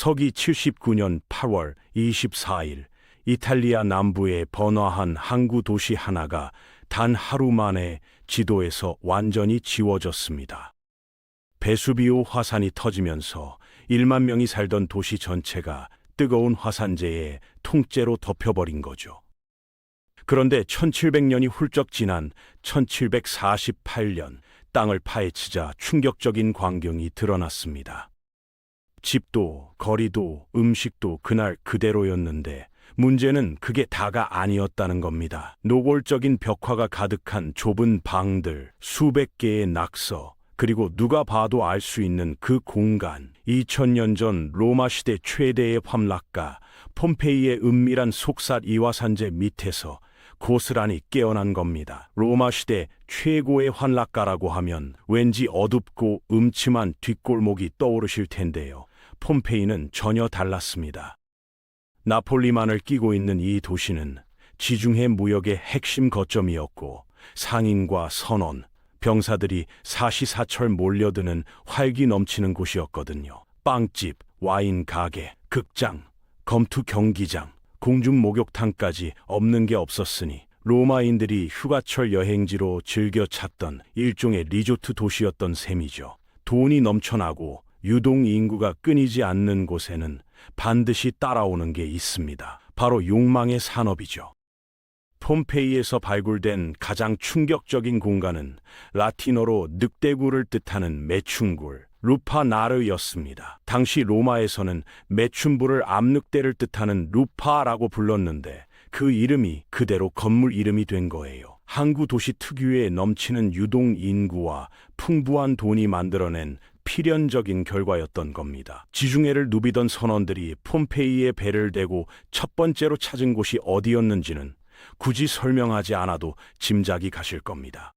서기 79년 8월 24일 이탈리아 남부에 번화한 항구 도시 하나가 단 하루 만에 지도에서 완전히 지워졌습니다. 베수비오 화산이 터지면서 1만 명이 살던 도시 전체가 뜨거운 화산재의 통째로 덮여버린 거죠. 그런데 1700년이 훌쩍 지난 1748년 땅을 파헤치자 충격적인 광경이 드러났습니다. 집도, 거리도, 음식도 그날 그대로였는데 문제는 그게 다가 아니었다는 겁니다. 노골적인 벽화가 가득한 좁은 방들, 수백 개의 낙서, 그리고 누가 봐도 알 수 있는 그 공간. 2000년 전 로마 시대 최대의 환락가 폼페이의 은밀한 속삭 이화산재 밑에서 고스란히 깨어난 겁니다. 로마 시대 최고의 환락가라고 하면 왠지 어둡고 음침한 뒷골목이 떠오르실 텐데요. 폼페이는 전혀 달랐습니다. 나폴리만을 끼고 있는 이 도시는 지중해 무역의 핵심 거점이었고 상인과 선원, 병사들이 사시사철 몰려드는 활기 넘치는 곳이었거든요. 빵집, 와인 가게, 극장, 검투 경기장, 공중 목욕탕까지 없는 게 없었으니 로마인들이 휴가철 여행지로 즐겨 찾던 일종의 리조트 도시였던 셈이죠. 돈이 넘쳐나고 유동 인구가 끊이지 않는 곳에는 반드시 따라오는 게 있습니다. 바로 욕망의 산업이죠. 폼페이에서 발굴된 가장 충격적인 공간은 라틴어로 늑대굴을 뜻하는 매춘굴, 루파나르였습니다. 당시 로마에서는 매춘부를 암늑대를 뜻하는 루파라고 불렀는데 그 이름이 그대로 건물 이름이 된 거예요. 항구 도시 특유의 넘치는 유동 인구와 풍부한 돈이 만들어낸 필연적인 결과였던 겁니다. 지중해를 누비던 선원들이 폼페이에 배를 대고 첫 번째로 찾은 곳이 어디였는지는 굳이 설명하지 않아도 짐작이 가실 겁니다.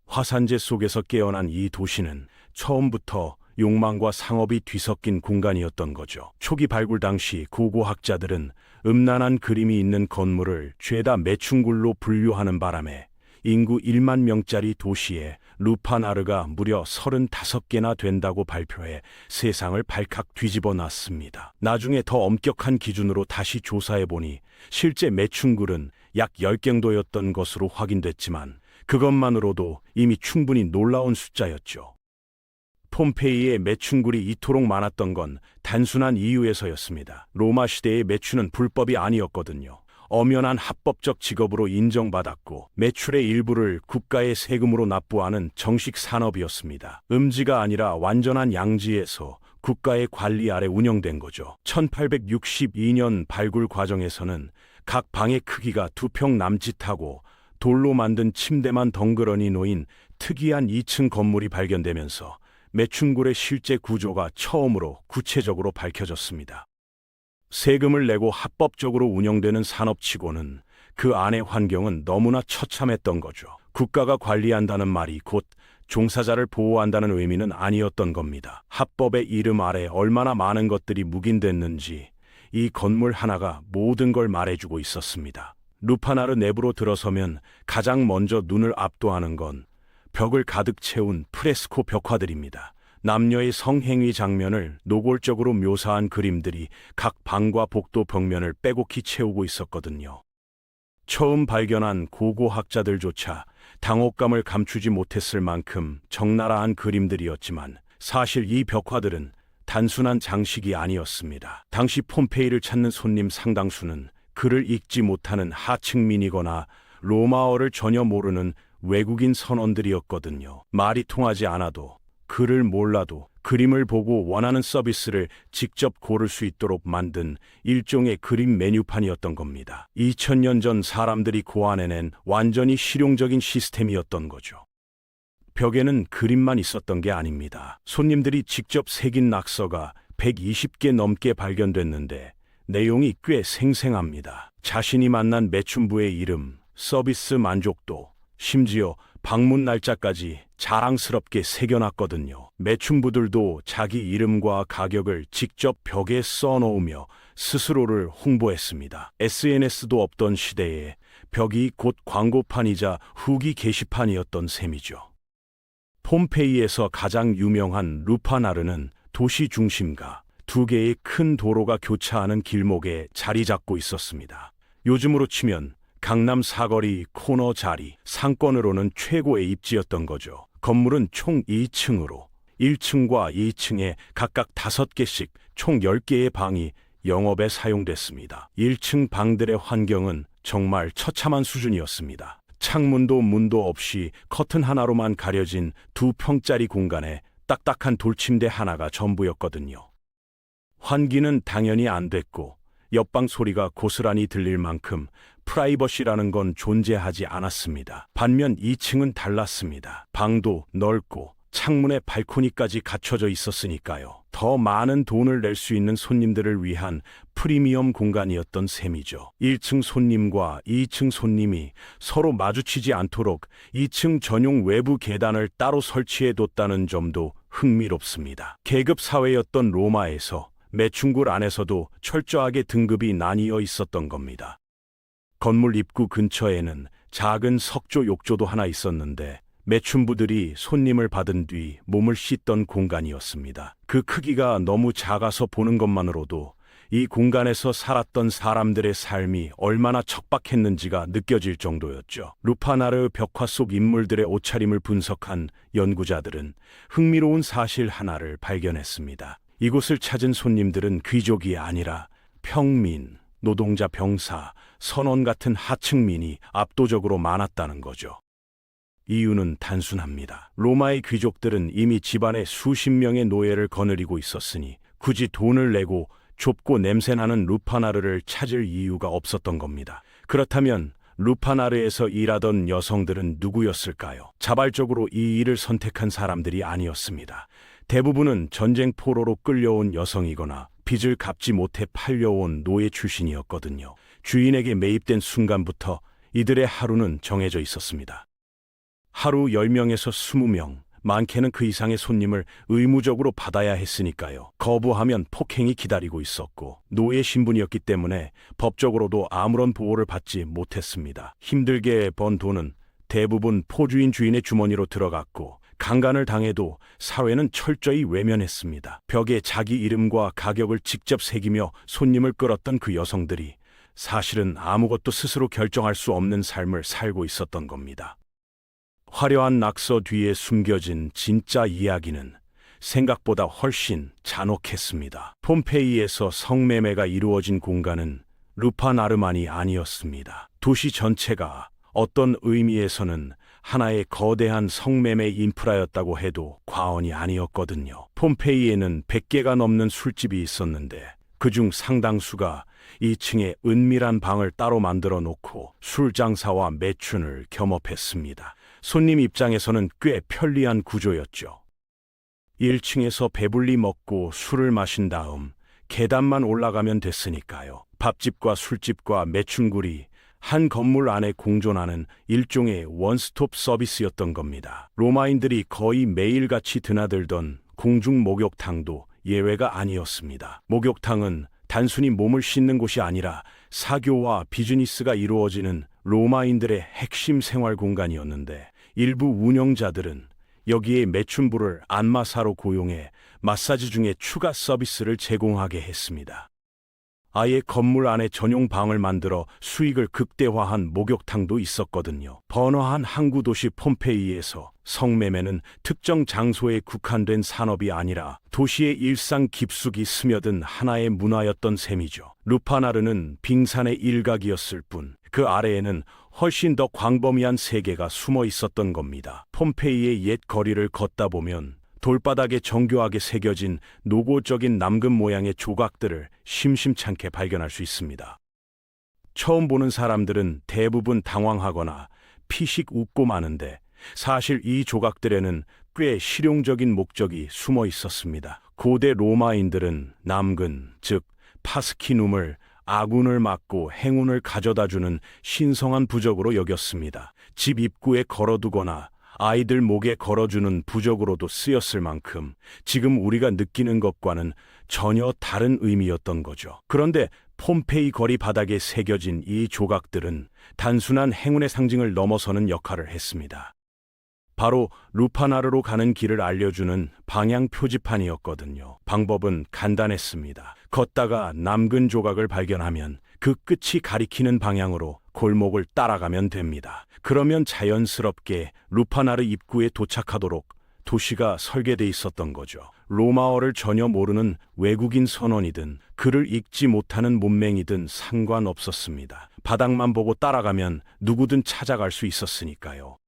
화산재 속에서 깨어난 이 도시는 처음부터 욕망과 상업이 뒤섞인 공간이었던 거죠. 초기 발굴 당시 고고학자들은 음란한 그림이 있는 건물을 죄다 매춘굴로 분류하는 바람에 인구 1만 명짜리 도시에 루파나르가 무려 35개나 된다고 발표해 세상을 발칵 뒤집어 놨습니다. 나중에 더 엄격한 기준으로 다시 조사해보니 실제 매춘굴은 약 10갱도였던 것으로 확인됐지만 그것만으로도 이미 충분히 놀라운 숫자였죠. 폼페이의 매춘굴이 이토록 많았던 건 단순한 이유에서였습니다. 로마 시대의 매춘은 불법이 아니었거든요. 엄연한 합법적 직업으로 인정받았고 매출의 일부를 국가의 세금으로 납부하는 정식 산업이었습니다. 음지가 아니라 완전한 양지에서 국가의 관리 아래 운영된 거죠. 1862년 발굴 과정에서는 각 방의 크기가 2평 남짓하고 돌로 만든 침대만 덩그러니 놓인 특이한 2층 건물이 발견되면서 매춘굴의 실제 구조가 처음으로 구체적으로 밝혀졌습니다. 세금을 내고 합법적으로 운영되는 산업치고는 그 안의 환경은 너무나 처참했던 거죠. 국가가 관리한다는 말이 곧 종사자를 보호한다는 의미는 아니었던 겁니다. 합법의 이름 아래 얼마나 많은 것들이 묵인됐는지 이 건물 하나가 모든 걸 말해주고 있었습니다. 루파나르 내부로 들어서면 가장 먼저 눈을 압도하는 건 벽을 가득 채운 프레스코 벽화들입니다. 남녀의 성행위 장면을 노골적으로 묘사한 그림들이 각 방과 복도 벽면을 빼곡히 채우고 있었거든요. 처음 발견한 고고학자들조차 당혹감을 감추지 못했을 만큼 적나라한 그림들이었지만 사실 이 벽화들은 단순한 장식이 아니었습니다. 당시 폼페이를 찾는 손님 상당수는 글을 읽지 못하는 하층민이거나 로마어를 전혀 모르는 외국인 선원들이었거든요. 말이 통하지 않아도 글을 몰라도 그림을 보고 원하는 서비스를 직접 고를 수 있도록 만든 일종의 그림 메뉴판이었던 겁니다. 2000년 전 사람들이 고안해낸 완전히 실용적인 시스템이었던 거죠. 벽에는 그림만 있었던 게 아닙니다. 손님들이 직접 새긴 낙서가 120개 넘게 발견됐는데 내용이 꽤 생생합니다. 자신이 만난 매춘부의 이름, 서비스 만족도, 심지어 방문 날짜까지 자랑스럽게 새겨놨거든요. 매춘부들도 자기 이름과 가격을 직접 벽에 써놓으며 스스로를 홍보했습니다. SNS도 없던 시대에 벽이 곧 광고판이자 후기 게시판이었던 셈이죠. 폼페이에서 가장 유명한 루파나르는 도시 중심가, 두 개의 큰 도로가 교차하는 길목에 자리 잡고 있었습니다. 요즘으로 치면 강남 사거리 코너 자리, 상권으로는 최고의 입지였던 거죠. 건물은 총 2층으로 1층과 2층에 각각 5개씩 총 10개의 방이 영업에 사용됐습니다. 1층 방들의 환경은 정말 처참한 수준이었습니다. 창문도 문도 없이 커튼 하나로만 가려진 2평짜리 공간에 딱딱한 돌침대 하나가 전부였거든요. 환기는 당연히 안 됐고 옆방 소리가 고스란히 들릴 만큼 프라이버시라는 건 존재하지 않았습니다. 반면 2층은 달랐습니다. 방도 넓고 창문에 발코니까지 갖춰져 있었으니까요. 더 많은 돈을 낼 수 있는 손님들을 위한 프리미엄 공간이었던 셈이죠. 1층 손님과 2층 손님이 서로 마주치지 않도록 2층 전용 외부 계단을 따로 설치해뒀다는 점도 흥미롭습니다. 계급 사회였던 로마에서 매춘굴 안에서도 철저하게 등급이 나뉘어 있었던 겁니다. 건물 입구 근처에는 작은 석조 욕조도 하나 있었는데 매춘부들이 손님을 받은 뒤 몸을 씻던 공간이었습니다. 그 크기가 너무 작아서 보는 것만으로도 이 공간에서 살았던 사람들의 삶이 얼마나 척박했는지가 느껴질 정도였죠. 루파나르 벽화 속 인물들의 옷차림을 분석한 연구자들은 흥미로운 사실 하나를 발견했습니다. 이곳을 찾은 손님들은 귀족이 아니라 평민, 노동자 병사, 선원 같은 하층민이 압도적으로 많았다는 거죠. 이유는 단순합니다. 로마의 귀족들은 이미 집안에 수십 명의 노예를 거느리고 있었으니 굳이 돈을 내고 좁고 냄새나는 루파나르를 찾을 이유가 없었던 겁니다. 그렇다면 루파나르에서 일하던 여성들은 누구였을까요? 자발적으로 이 일을 선택한 사람들이 아니었습니다. 대부분은 전쟁 포로로 끌려온 여성이거나 빚을 갚지 못해 팔려온 노예 출신이었거든요. 주인에게 매입된 순간부터 이들의 하루는 정해져 있었습니다. 하루 10명에서 20명, 많게는 그 이상의 손님을 의무적으로 받아야 했으니까요. 거부하면 폭행이 기다리고 있었고 노예 신분이었기 때문에 법적으로도 아무런 보호를 받지 못했습니다. 힘들게 번 돈은 대부분 포주인 주인의 주머니로 들어갔고 강간을 당해도 사회는 철저히 외면했습니다. 벽에 자기 이름과 가격을 직접 새기며 손님을 끌었던 그 여성들이 사실은 아무것도 스스로 결정할 수 없는 삶을 살고 있었던 겁니다. 화려한 낙서 뒤에 숨겨진 진짜 이야기는 생각보다 훨씬 잔혹했습니다. 폼페이에서 성매매가 이루어진 공간은 루파나르만이 아니었습니다. 도시 전체가 어떤 의미에서는 하나의 거대한 성매매 인프라였다고 해도 과언이 아니었거든요. 폼페이에는 100개가 넘는 술집이 있었는데 그중 상당수가 2층에 은밀한 방을 따로 만들어 놓고 술 장사와 매춘을 겸업했습니다. 손님 입장에서는 꽤 편리한 구조였죠. 1층에서 배불리 먹고 술을 마신 다음 계단만 올라가면 됐으니까요. 밥집과 술집과 매춘굴이 한 건물 안에 공존하는 일종의 원스톱 서비스였던 겁니다. 로마인들이 거의 매일같이 드나들던 공중 목욕탕도 예외가 아니었습니다. 목욕탕은 단순히 몸을 씻는 곳이 아니라 사교와 비즈니스가 이루어지는 로마인들의 핵심 생활 공간이었는데 일부 운영자들은 여기에 매춘부를 안마사로 고용해 마사지 중에 추가 서비스를 제공하게 했습니다. 아예 건물 안에 전용 방을 만들어 수익을 극대화한 목욕탕도 있었거든요. 번화한 항구 도시 폼페이에서 성매매는 특정 장소에 국한된 산업이 아니라 도시의 일상 깊숙이 스며든 하나의 문화였던 셈이죠. 루파나르는 빙산의 일각이었을 뿐 그 아래에는 훨씬 더 광범위한 세계가 숨어 있었던 겁니다. 폼페이의 옛 거리를 걷다 보면 돌바닥에 정교하게 새겨진 노골적인 남금 모양의 조각들을 심심찮게 발견할 수 있습니다. 처음 보는 사람들은 대부분 당황하거나 피식 웃고 마는데 사실 이 조각들에는 꽤 실용적인 목적이 숨어 있었습니다. 고대 로마인들은 남근, 즉 파스키눔을 아군을 막고 행운을 가져다주는 신성한 부적으로 여겼습니다. 집 입구에 걸어두거나 아이들 목에 걸어주는 부적으로도 쓰였을 만큼 지금 우리가 느끼는 것과는 전혀 다른 의미였던 거죠. 그런데 폼페이 거리 바닥에 새겨진 이 조각들은 단순한 행운의 상징을 넘어서는 역할을 했습니다. 바로 루파나르로 가는 길을 알려주는 방향 표지판이었거든요. 방법은 간단했습니다. 걷다가 남근 조각을 발견하면 그 끝이 가리키는 방향으로 골목을 따라가면 됩니다. 그러면 자연스럽게 루파나르 입구에 도착하도록 도시가 설계돼 있었던 거죠. 로마어를 전혀 모르는 외국인 선원이든 글을 읽지 못하는 문맹이든 상관없었습니다. 바닥만 보고 따라가면 누구든 찾아갈 수 있었으니까요.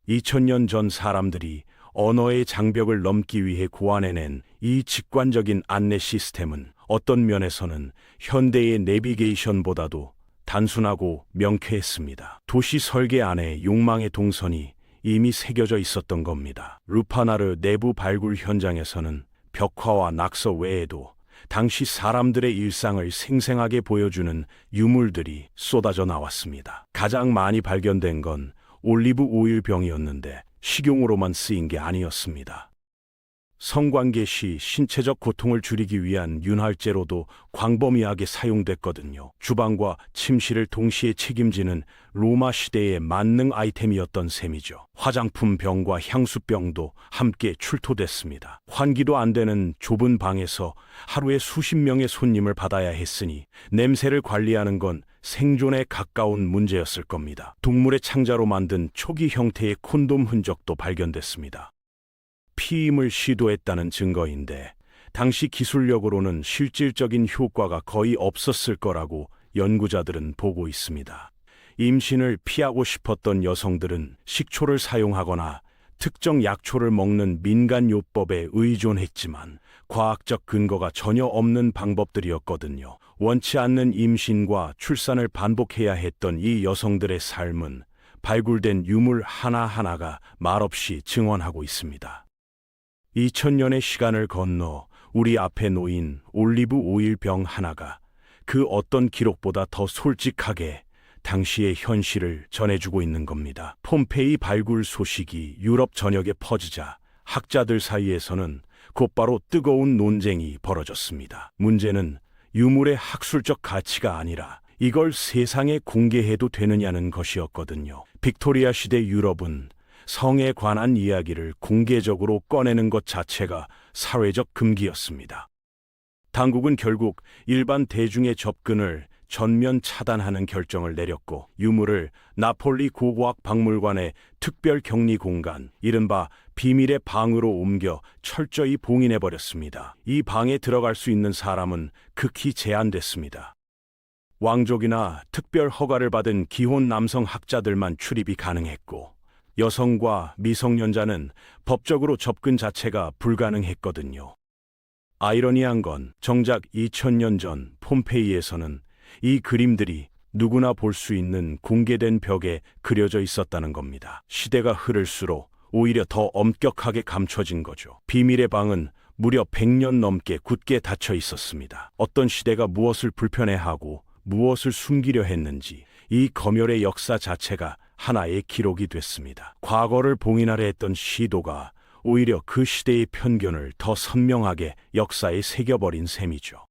2000년 전 사람들이 언어의 장벽을 넘기 위해 고안해낸 이 직관적인 안내 시스템은 어떤 면에서는 현대의 내비게이션보다도 단순하고 명쾌했습니다. 도시 설계 안에 욕망의 동선이 이미 새겨져 있었던 겁니다. 루파나르 내부 발굴 현장에서는 벽화와 낙서 외에도 당시 사람들의 일상을 생생하게 보여주는 유물들이 쏟아져 나왔습니다. 가장 많이 발견된 건 올리브 오일 병이었는데 식용으로만 쓰인 게 아니었습니다. 성관계 시 신체적 고통을 줄이기 위한 윤활제로도 광범위하게 사용됐거든요. 주방과 침실을 동시에 책임지는 로마 시대의 만능 아이템이었던 셈이죠. 화장품 병과 향수병도 함께 출토됐습니다. 환기도 안 되는 좁은 방에서 하루에 수십 명의 손님을 받아야 했으니 냄새를 관리하는 건 생존에 가까운 문제였을 겁니다. 동물의 창자로 만든 초기 형태의 콘돔 흔적도 발견됐습니다. 피임을 시도했다는 증거인데 당시 기술력으로는 실질적인 효과가 거의 없었을 거라고 연구자들은 보고 있습니다. 임신을 피하고 싶었던 여성들은 식초를 사용하거나 특정 약초를 먹는 민간요법에 의존했지만 과학적 근거가 전혀 없는 방법들이었거든요. 원치 않는 임신과 출산을 반복해야 했던 이 여성들의 삶은 발굴된 유물 하나하나가 말없이 증언하고 있습니다. 2000년의 시간을 건너 우리 앞에 놓인 올리브 오일 병 하나가 그 어떤 기록보다 더 솔직하게 당시의 현실을 전해주고 있는 겁니다. 폼페이 발굴 소식이 유럽 전역에 퍼지자 학자들 사이에서는 곧바로 뜨거운 논쟁이 벌어졌습니다. 문제는 유물의 학술적 가치가 아니라 이걸 세상에 공개해도 되느냐는 것이었거든요. 빅토리아 시대 유럽은 성에 관한 이야기를 공개적으로 꺼내는 것 자체가 사회적 금기였습니다. 당국은 결국 일반 대중의 접근을 전면 차단하는 결정을 내렸고 유물을 나폴리 고고학 박물관의 특별 격리 공간, 이른바 비밀의 방으로 옮겨 철저히 봉인해버렸습니다. 이 방에 들어갈 수 있는 사람은 극히 제한됐습니다. 왕족이나 특별 허가를 받은 기혼 남성 학자들만 출입이 가능했고 여성과 미성년자는 법적으로 접근 자체가 불가능했거든요. 아이러니한 건 정작 2000년 전 폼페이에서는 이 그림들이 누구나 볼 수 있는 공개된 벽에 그려져 있었다는 겁니다. 시대가 흐를수록 오히려 더 엄격하게 감춰진 거죠. 비밀의 방은 무려 100년 넘게 굳게 닫혀 있었습니다. 어떤 시대가 무엇을 불편해하고 무엇을 숨기려 했는지 이 검열의 역사 자체가 하나의 기록이 됐습니다. 과거를 봉인하려 했던 시도가 오히려 그 시대의 편견을 더 선명하게 역사에 새겨버린 셈이죠.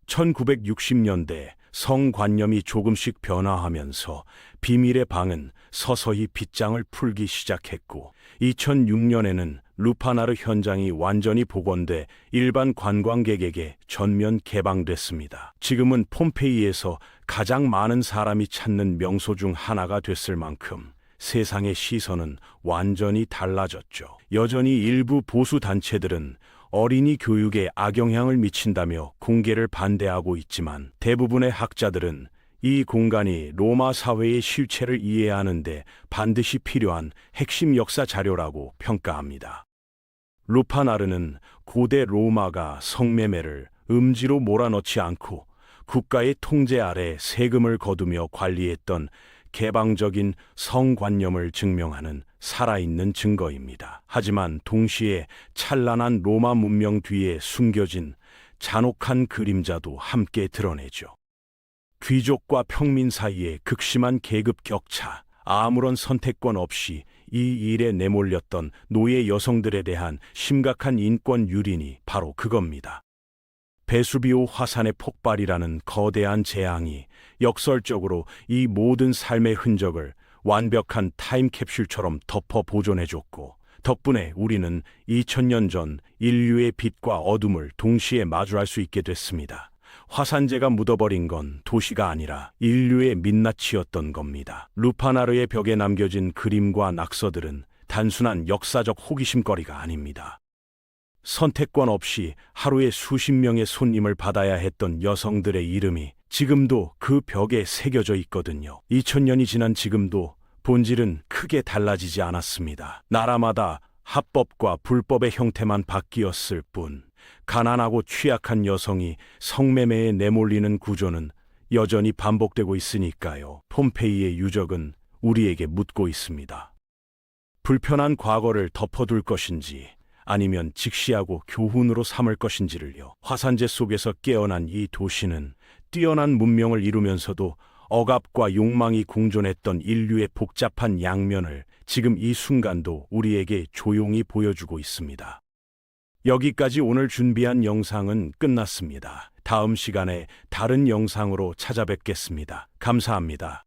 1960년대 성관념이 조금씩 변화하면서 비밀의 방은 서서히 빗장을 풀기 시작했고 2006년에는 루파나르 현장이 완전히 복원돼 일반 관광객에게 전면 개방됐습니다. 지금은 폼페이에서 가장 많은 사람이 찾는 명소 중 하나가 됐을 만큼 세상의 시선은 완전히 달라졌죠. 여전히 일부 보수 단체들은 어린이 교육에 악영향을 미친다며 공개를 반대하고 있지만 대부분의 학자들은 이 공간이 로마 사회의 실체를 이해하는데 반드시 필요한 핵심 역사 자료라고 평가합니다. 루파나르는 고대 로마가 성매매를 음지로 몰아넣지 않고 국가의 통제 아래 세금을 거두며 관리했던 개방적인 성관념을 증명하는 살아있는 증거입니다. 하지만 동시에 찬란한 로마 문명 뒤에 숨겨진 잔혹한 그림자도 함께 드러내죠. 귀족과 평민 사이의 극심한 계급 격차, 아무런 선택권 없이 이 일에 내몰렸던 노예 여성들에 대한 심각한 인권 유린이 바로 그겁니다. 베수비오 화산의 폭발이라는 거대한 재앙이 역설적으로 이 모든 삶의 흔적을 완벽한 타임캡슐처럼 덮어 보존해줬고, 덕분에 우리는 2000년 전 인류의 빛과 어둠을 동시에 마주할 수 있게 됐습니다. 화산재가 묻어버린 건 도시가 아니라 인류의 민낯이었던 겁니다. 루파나르의 벽에 남겨진 그림과 낙서들은 단순한 역사적 호기심거리가 아닙니다. 선택권 없이 하루에 수십 명의 손님을 받아야 했던 여성들의 이름이 지금도 그 벽에 새겨져 있거든요. 2000년이 지난 지금도 본질은 크게 달라지지 않았습니다. 나라마다 합법과 불법의 형태만 바뀌었을 뿐, 가난하고 취약한 여성이 성매매에 내몰리는 구조는 여전히 반복되고 있으니까요. 폼페이의 유적은 우리에게 묻고 있습니다. 불편한 과거를 덮어둘 것인지, 아니면 직시하고 교훈으로 삼을 것인지를요. 화산재 속에서 깨어난 이 도시는 뛰어난 문명을 이루면서도 억압과 욕망이 공존했던 인류의 복잡한 양면을 지금 이 순간도 우리에게 조용히 보여주고 있습니다. 여기까지 오늘 준비한 영상은 끝났습니다. 다음 시간에 다른 영상으로 찾아뵙겠습니다. 감사합니다.